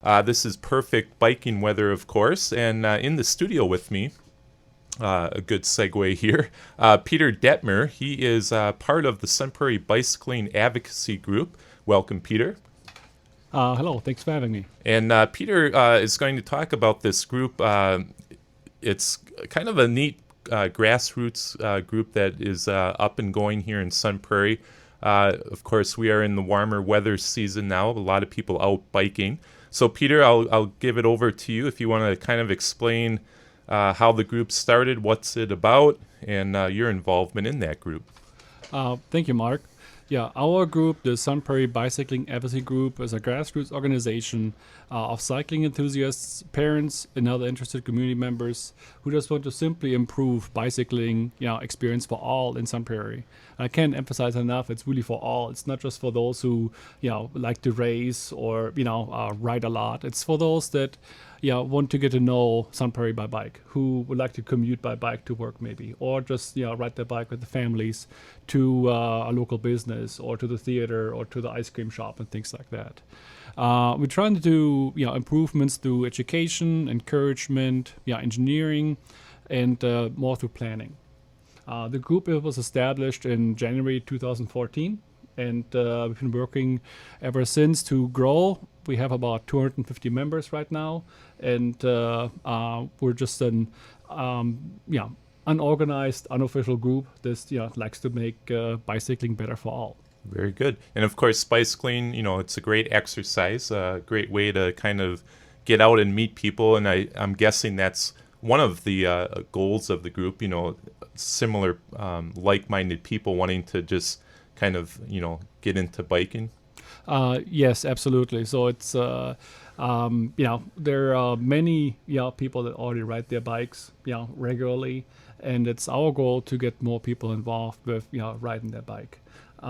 This is perfect biking weather, of course, and in the studio with me, a good segue here, Peter Dettmer. He is part of the Sun Prairie Bicycling Advocacy Group. Welcome, Peter. Hello, thanks for having me. And Peter is going to talk about this group. It's kind of a neat grassroots group that is up and going here in Sun Prairie. Of course, we are in the warmer weather season now. A lot of people out biking. So, Peter, I'll give it over to you if you want to kind of explain how the group started, what's it about, and your involvement in that group. Thank you, Mark. Yeah, our group, the Sun Prairie Bicycling Advocacy Group, is a grassroots organization of cycling enthusiasts, parents, and other interested community members who just want to simply improve bicycling, experience for all in Sun Prairie. I can't emphasize enough; it's really for all. It's not just for those who, like to race or ride a lot. It's for those that want to get to know Sun Prairie by bike, who would like to commute by bike to work maybe, or just ride their bike with the families to a local business or to the theater or to the ice cream shop and things like that. We're trying to do improvements through education, encouragement, engineering, and more through planning. The group was established in January 2014, and we've been working ever since to grow. We have about 250 members right now, and we're just an unorganized, unofficial group that likes to make bicycling better for all. Very good. And of course, bicycling, it's a great exercise, a great way to kind of get out and meet people. And I'm guessing that's one of the goals of the group, similar like-minded people wanting to just kind of, get into biking. Yes, absolutely. So it's there are many people that already ride their bikes regularly, and it's our goal to get more people involved with riding their bike. There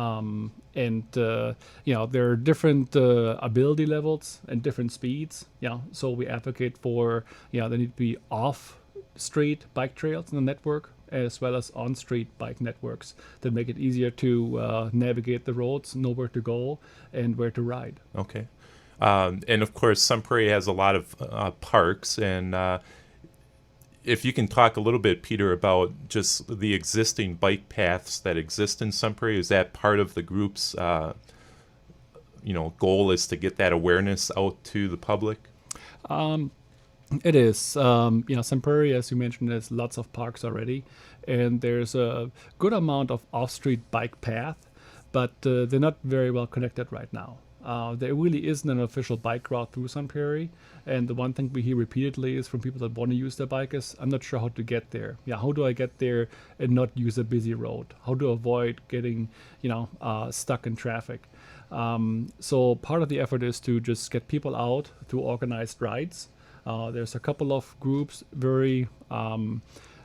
are different ability levels and different speeds. So we advocate for there need to be off-street bike trails in the network, as well as on-street bike networks that make it easier to navigate the roads, know where to go, and where to ride. Okay. And of course, Sun Prairie has a lot of parks. And if you can talk a little bit, Peter, about just the existing bike paths that exist in Sun Prairie, is that part of the group's goal is to get that awareness out to the public? It is. Sun Prairie, as you mentioned, has lots of parks already, and there's a good amount of off-street bike path, but they're not very well connected right now. There really isn't an official bike route through Sun Prairie, and the one thing we hear repeatedly is from people that want to use their bike is, I'm not sure how to get there. How do I get there and not use a busy road? How to avoid getting, stuck in traffic? So part of the effort is to just get people out to organized rides. There's a couple of groups very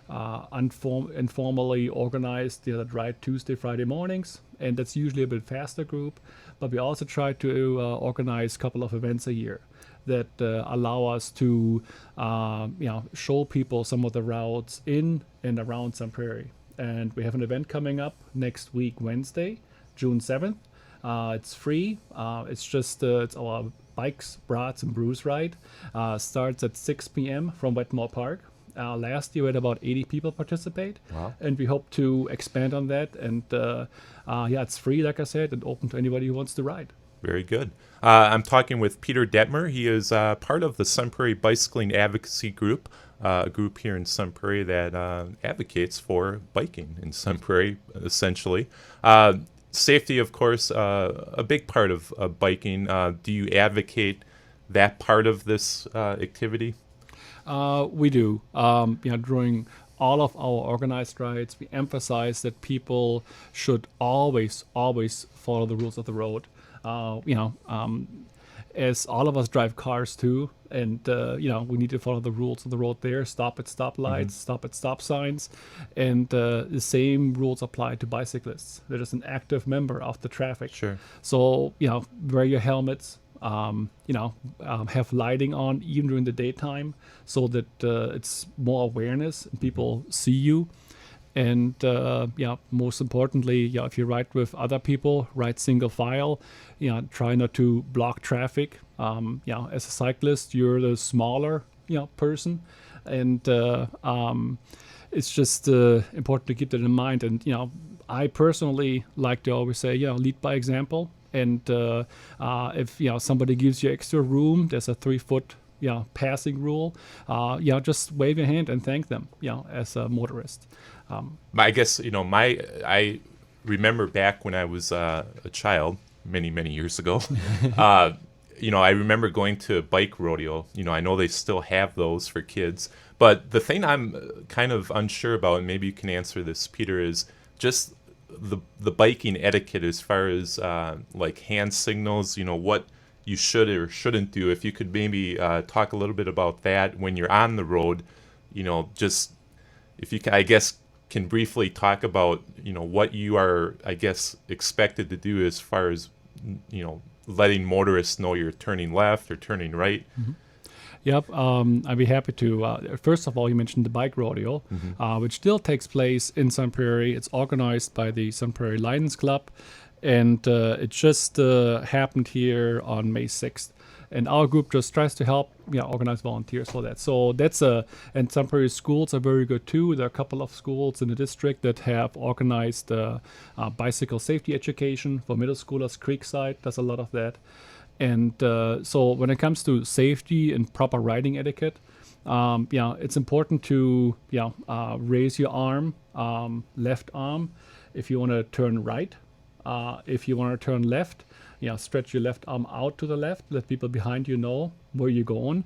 informally organized that ride Tuesday, Friday mornings, and that's usually a bit faster group. But we also try to organize a couple of events a year that allow us to show people some of the routes in and around Sun Prairie. And we have an event coming up next week, Wednesday, June 7th. It's free. It's our Bikes, Brats, and Brews ride. Starts at 6 p.m. from Wetmore Park. Last year we had about 80 people participate. Wow. And we hope to expand on that. And it's free, like I said, and open to anybody who wants to ride. Very good. I'm talking with Peter Dettmer. He is part of the Sun Prairie Bicycling Advocacy Group, a group here in Sun Prairie that advocates for biking in Sun Prairie, essentially. Safety, of course, a big part of biking. Do you advocate that part of this activity? We do. During all of our organized rides, we emphasize that people should always follow the rules of the road. As all of us drive cars too, and we need to follow the rules of the road there. Stop at stop lights, stop at stop signs, and the same rules apply to bicyclists. They're just an active member of the traffic. Sure. So wear your helmets. Have lighting on even during the daytime, so that it's more awareness and people see you. And most importantly, if you ride with other people, ride single file. Try not to block traffic. As a cyclist, you're the smaller person, and it's just important to keep that in mind. And I personally like to always say, lead by example. And if somebody gives you extra room, there's a 3-foot passing rule. Just wave your hand and thank them. As a motorist. I guess I remember back when I was a child, many years ago. I remember going to a bike rodeo. I know they still have those for kids. But the thing I'm kind of unsure about, and maybe you can answer this, Peter, is just the biking etiquette as far as like hand signals. What you should or shouldn't do. If you could maybe talk a little bit about that when you're on the road. Just if you can, I guess, can briefly talk about what you are, I guess, expected to do as far as letting motorists know you're turning left or turning right. Mm-hmm. Yep, I'd be happy to. First of all, you mentioned the bike rodeo, which still takes place in Sun Prairie. It's organized by the Sun Prairie Lions Club, and it just happened here on May 6th. And our group just tries to help organize volunteers for that. So and Sun Prairie schools are very good too. There are a couple of schools in the district that have organized bicycle safety education for middle schoolers. Creekside does a lot of that. And so when it comes to safety and proper riding etiquette, it's important to raise your arm, left arm, if you want to turn right. If you want to turn left, stretch your left arm out to the left. Let people behind you know where you're going.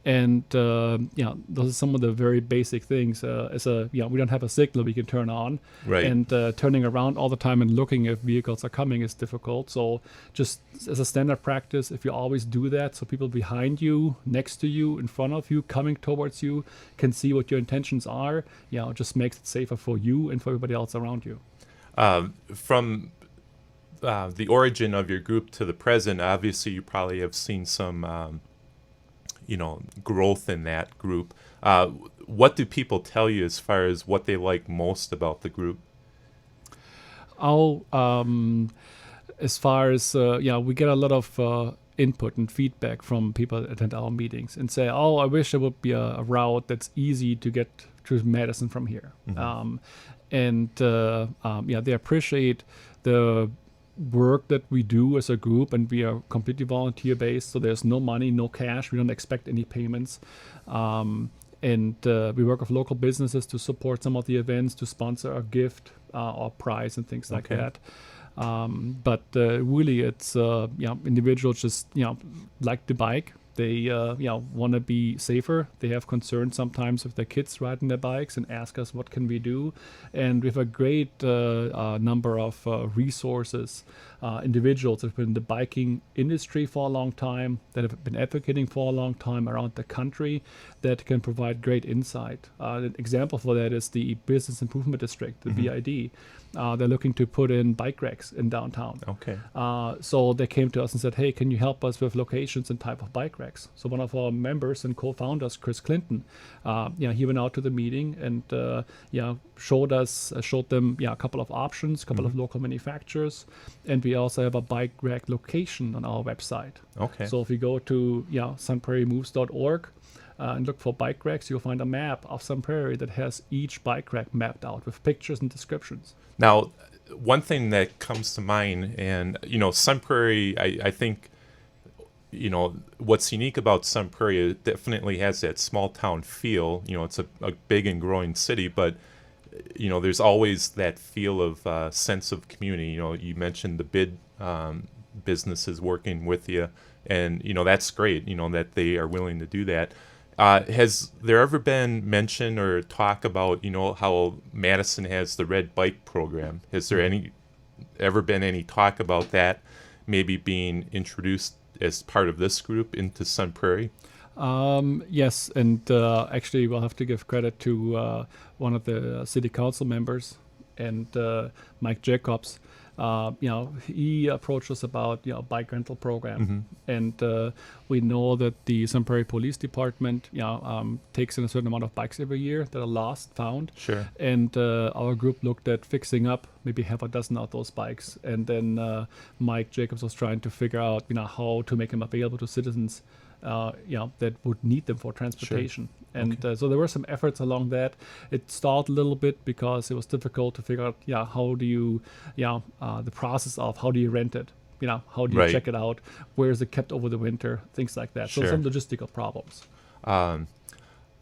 And those are some of the very basic things. We don't have a signal we can turn on, right? And turning around all the time and looking if vehicles are coming is difficult. So just as a standard practice, if you always do that, so people behind you, next to you, in front of you, coming towards you, can see what your intentions are. It just makes it safer for you and for everybody else around you. From the origin of your group to the present, obviously you probably have seen some growth in that group. What do people tell you as far as what they like most about the group? As far as we get a lot of input and feedback from people that attend our meetings and say, I wish there would be a route that's easy to get to Madison from here. They appreciate the work that we do as a group, and we are completely volunteer based, so there's no money, no cash. We don't expect any payments, and we work with local businesses to support some of the events, to sponsor a gift or prize and things like that. But really, it's individuals just like the bike. They want to be safer. They have concerns sometimes with their kids riding their bikes and ask us what can we do. And we have a great number of resources, individuals that have been in the biking industry for a long time, that have been advocating for a long time around the country, that can provide great insight. An example for that is the Business Improvement District, the BID. They're looking to put in bike racks in downtown. Okay. So they came to us and said, hey, can you help us with locations and type of bike racks? So one of our members and co-founders, Chris Clinton, he went out to the meeting and showed them a couple of options, a couple of local manufacturers, and we also have a bike rack location on our website. Okay. So if you go to sunprairiemoves.org and look for bike racks, you'll find a map of Sun Prairie that has each bike rack mapped out with pictures and descriptions. Now, one thing that comes to mind, and Sun Prairie, I think, what's unique about Sun Prairie, it definitely has that small town feel. It's a big and growing city, but there's always that feel of sense of community. You mentioned the bid businesses working with you, and that's great. That they are willing to do that. Has there ever been mention or talk about how Madison has the Red Bike program? Has there ever been any talk about that maybe being introduced as part of this group into Sun Prairie? Yes, and actually we'll have to give credit to one of the city council members, and Mike Jacobs, he approached us about bike rental program, and we know that the Sun Prairie Police Department takes in a certain amount of bikes every year that are lost, found. Sure. And our group looked at fixing up maybe half a dozen of those bikes, and then Mike Jacobs was trying to figure out how to make them available to citizens that would need them for transportation. Sure. And so there were some efforts along that. It stalled a little bit because it was difficult to figure out, how do you, the process of how do you rent it? How do you Right. check it out? Where is it kept over the winter? Things like that. Sure. So some logistical problems. All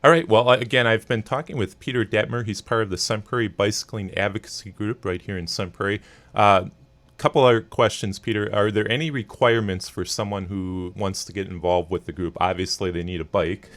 right. Well, again, I've been talking with Peter Dettmer. He's part of the Sun Prairie Bicycling Advocacy Group right here in Sun Prairie. Couple other questions, Peter. Are there any requirements for someone who wants to get involved with the group? Obviously, they need a bike.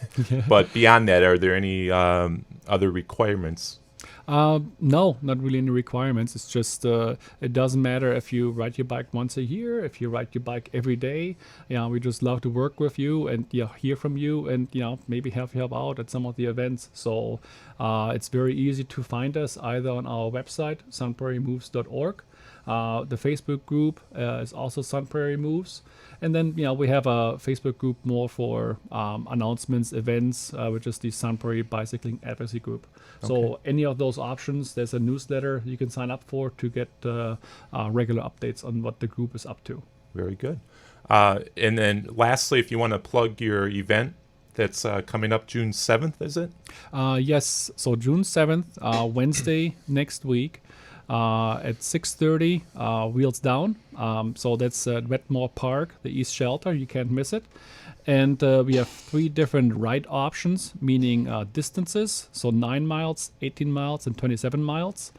But beyond that, are there any other requirements? No, not really any requirements. It's just it doesn't matter if you ride your bike once a year, if you ride your bike every day. We just love to work with you and hear from you, and maybe help you out at some of the events. So it's very easy to find us either on our website, sunprairiemoves.org. The Facebook group is also Sun Prairie Moves. And then, we have a Facebook group more for announcements, events, which is the Sun Prairie Bicycling Advocacy Group. So any of those options, there's a newsletter you can sign up for to get regular updates on what the group is up to. Very good. And then lastly, if you want to plug your event that's coming up June 7th, is it? Yes. So June 7th, Wednesday next week. At 6:30, Wheels Down. So that's at Wetmore Park, the East Shelter. You can't miss it. And we have 3 different ride options, meaning distances. So 9 miles, 18 miles, and 27 miles.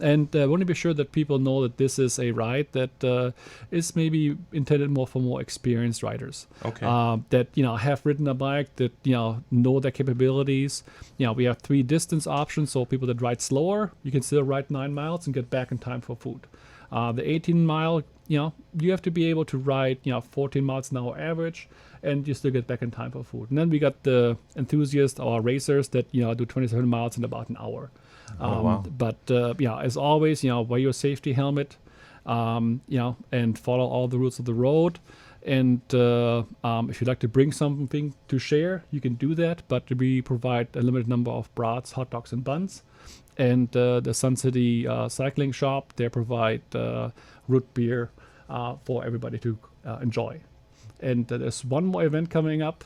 And I want to be sure that people know that this is a ride that is maybe intended more for more experienced riders. Okay. That have ridden a bike, that know their capabilities. We have 3 distance options, so people that ride slower, you can still ride 9 miles and get back in time for food. The 18 mile, you have to be able to ride 14 miles an hour average, and you still get back in time for food. And then we got the enthusiasts or racers that do 27 miles in about an hour. Wow. But as always, wear your safety helmet, and follow all the rules of the road. And if you'd like to bring something to share, you can do that. But we provide a limited number of brats, hot dogs, and buns. And the Sun City Cycling Shop, they provide root beer for everybody to enjoy. And there's one more event coming up,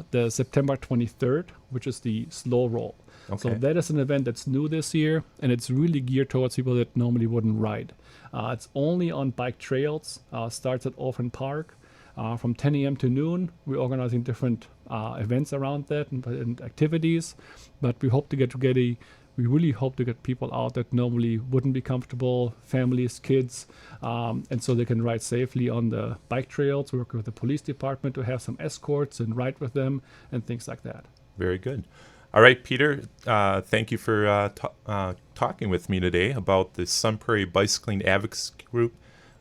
the September 23rd, which is the Slow Roll. So that is an event that's new this year, and it's really geared towards people that normally wouldn't ride. It's only on bike trails, starts at Orphan Park. From 10 a.m. to noon, we're organizing different events around that and activities, but we hope to get together. We really hope to get people out that normally wouldn't be comfortable, families, kids, and so they can ride safely on the bike trails, work with the police department to have some escorts and ride with them and things like that. Very good. All right, Peter, thank you for talking with me today about the Sun Prairie Bicycling Advocacy Group.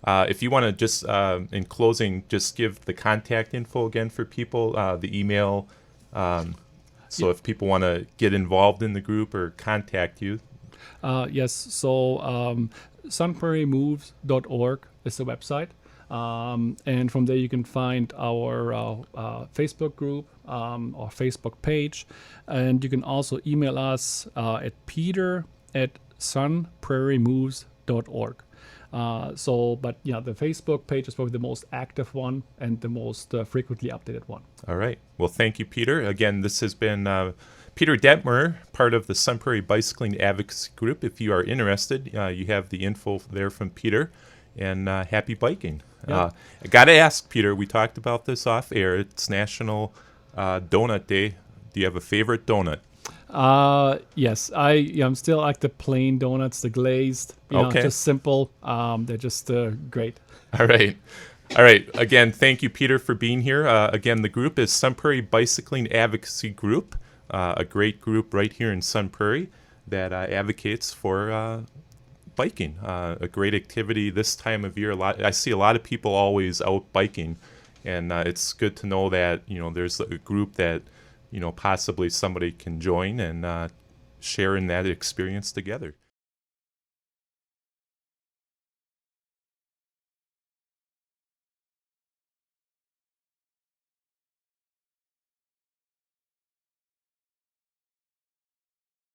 If you want to just, in closing, just give the contact info again for people, the email, so if people want to get involved in the group or contact you. Yes, so sunprairiemoves.org is the website. And from there you can find our Facebook group or Facebook page. And you can also email us at peter@sunprairiemoves.org. But the Facebook page is probably the most active one and the most frequently updated one. All right. Well, thank you, Peter. Again, this has been Peter Dettmer, part of the Sun Prairie Bicycling Advocacy Group. If you are interested, you have the info there from Peter. And happy biking. Yeah. I got to ask, Peter, we talked about this off air. It's National Donut Day. Do you have a favorite donut? Yes, I'm still like the plain donuts, the glazed, just simple. They're just great. All right. All right. Again, thank you, Peter, for being here. Again, the group is Sun Prairie Bicycling Advocacy Group, a great group right here in Sun Prairie that advocates for biking, a great activity this time of year. I see a lot of people always out biking, and it's good to know that there's a group that possibly somebody can join and share in that experience together.